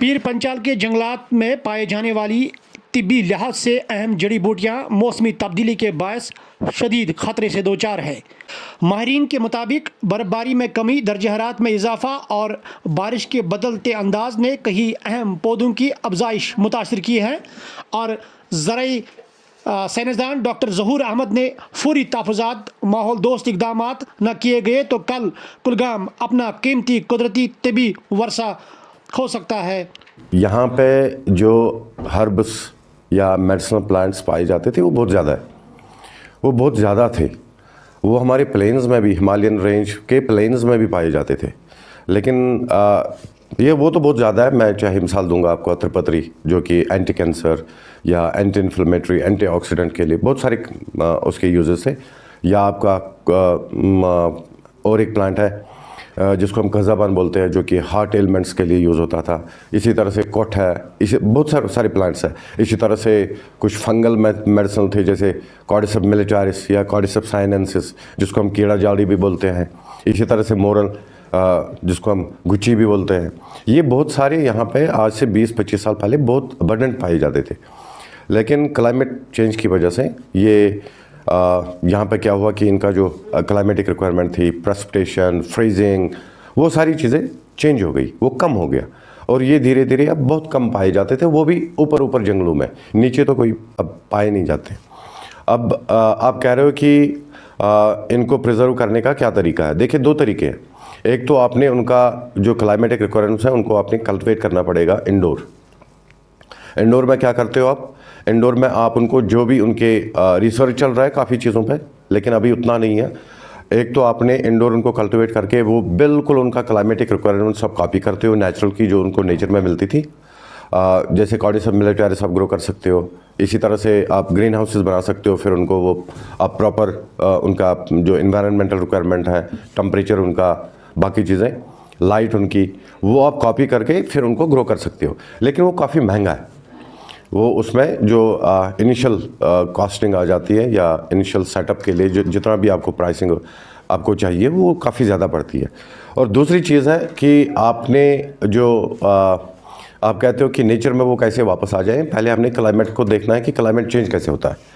पीर पंचाल के जंगलात में पाए जाने वाली तिब्बी लिहाज से अहम जड़ी बूटियाँ मौसमी तब्दीली के बायस शदीद खतरे से दो चार है। माहिरीन के मुताबिक बर्फबारी में कमी, दर्ज हरारत में इजाफा और बारिश के बदलते अंदाज ने कई अहम पौधों की अफजाइश मुतासर की है और ज़राई साइंसदान डॉक्टर ज़हूर अहमद ने फौरी तहफ़्फ़ुज़ात माहौल दोस्त इकदाम न किए गए तो कल कुलगाम अपना कीमती कुदरती तिब्बी वर्सा खो सकता है। यहाँ पे जो हर्ब्स या मेडिसिनल प्लांट्स पाए जाते थे वो बहुत ज़्यादा थे। वो हमारे प्लेन्स में भी, हिमालयन रेंज के प्लेन्स में भी पाए जाते थे। लेकिन वो तो बहुत ज़्यादा है। मैं चाहे मिसाल दूंगा आपको त्रिपत्री, जो कि एंटी कैंसर या एंटी इन्फ्लेमेटरी, एंटी ऑक्सीडेंट के लिए बहुत सारे उसके यूजेस है। या आपका और एक प्लांट है जिसको हम कज़ाबान बोलते हैं, जो कि हार्ट एलिमेंट्स के लिए यूज़ होता था। इसी तरह से कोट है, इसी बहुत सारे प्लांट्स हैं। इसी तरह से कुछ फंगल मेडिसिन थे, जैसे कॉर्डिसेप्स मिलिटारिस या कॉर्डिसेप्स साइनेंसिस, जिसको हम कीड़ा जाड़ी भी बोलते हैं। इसी तरह से मोरल, जिसको हम गुच्ची भी बोलते हैं। ये बहुत सारे यहाँ पे आज से 20-25 साल पहले बहुत अबंडेंट पाए जाते थे। लेकिन क्लाइमेट चेंज की वजह से ये यहाँ पे क्या हुआ कि इनका जो क्लाइमेटिक रिक्वायरमेंट थी, प्रेसिपिटेशन, फ्रीजिंग, वो सारी चीज़ें चेंज हो गई, वो कम हो गया और ये धीरे धीरे अब बहुत कम पाए जाते थे। वो भी ऊपर जंगलों में, नीचे तो कोई अब पाए नहीं जाते। अब आप कह रहे हो कि इनको प्रिजर्व करने का क्या तरीका है? देखिए, दो तरीके हैं। एक तो आपने उनका जो क्लाइमेटिक रिक्वायरमेंट्स है उनको आपने कल्टिवेट करना पड़ेगा इंडोर में क्या करते हो आप? इंडोर में आप उनको, जो भी उनके रिसर्च चल रहा है काफ़ी चीज़ों पे, लेकिन अभी उतना नहीं है। एक तो आपने इंडोर उनको कल्टिवेट करके वो बिल्कुल उनका क्लाइमेटिक रिक्वायरमेंट सब कॉपी करते हो, नेचुरल की जो उनको नेचर में मिलती थी। जैसे कॉर्डिसेप्स मिलिटारिस आप ग्रो कर सकते हो। इसी तरह से आप ग्रीन हाउसेस बना सकते हो। फिर उनको वो आप प्रॉपर उनका जो इन्वायरमेंटल रिक्वायरमेंट है, टेम्परेचर उनका, बाकी चीज़ें, लाइट उनकी, वो आप कॉपी करके फिर उनको ग्रो कर सकते हो। लेकिन वो काफ़ी महंगा है। वो उसमें जो इनिशियल कॉस्टिंग आ जाती है या इनिशियल सेटअप के लिए जो जितना भी आपको प्राइसिंग आपको चाहिए वो काफ़ी ज़्यादा पड़ती है। और दूसरी चीज़ है कि आपने जो आप कहते हो कि नेचर में वो कैसे वापस आ जाए, पहले हमने क्लाइमेट को देखना है कि क्लाइमेट चेंज कैसे होता है।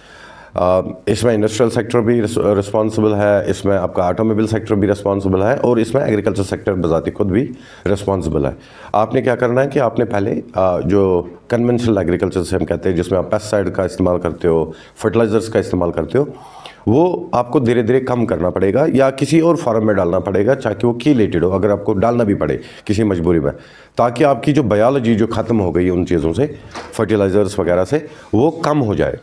इसमें इंडस्ट्रियल सेक्टर भी रिस्पॉन्सिबल है, इसमें आपका ऑटोमोबाइल सेक्टर भी रिस्पॉन्सिबल है और इसमें एग्रीकल्चर सेक्टर बजाती खुद भी रिस्पॉन्सिबल है। आपने क्या करना है कि आपने पहले जो कन्वेंशनल एग्रीकल्चर से हम कहते हैं, जिसमें आप पेस्टिसाइड का इस्तेमाल करते हो, फर्टिलाइजर्स का इस्तेमाल करते हो, वो आपको धीरे धीरे कम करना पड़ेगा या किसी और फॉर्म में डालना पड़ेगा, ताकि वो कीलेटेड हो, अगर आपको डालना भी पड़े किसी मजबूरी में, ताकि आपकी जो बायोलॉजी जो ख़त्म हो गई है उन चीज़ों से, फर्टिलाइजर्स वगैरह से, वो कम हो जाए।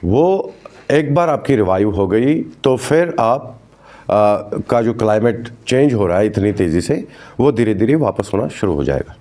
वो एक बार आपकी रिवाइव हो गई तो फिर आप का जो क्लाइमेट चेंज हो रहा है इतनी तेज़ी से, वो धीरे धीरे वापस होना शुरू हो जाएगा।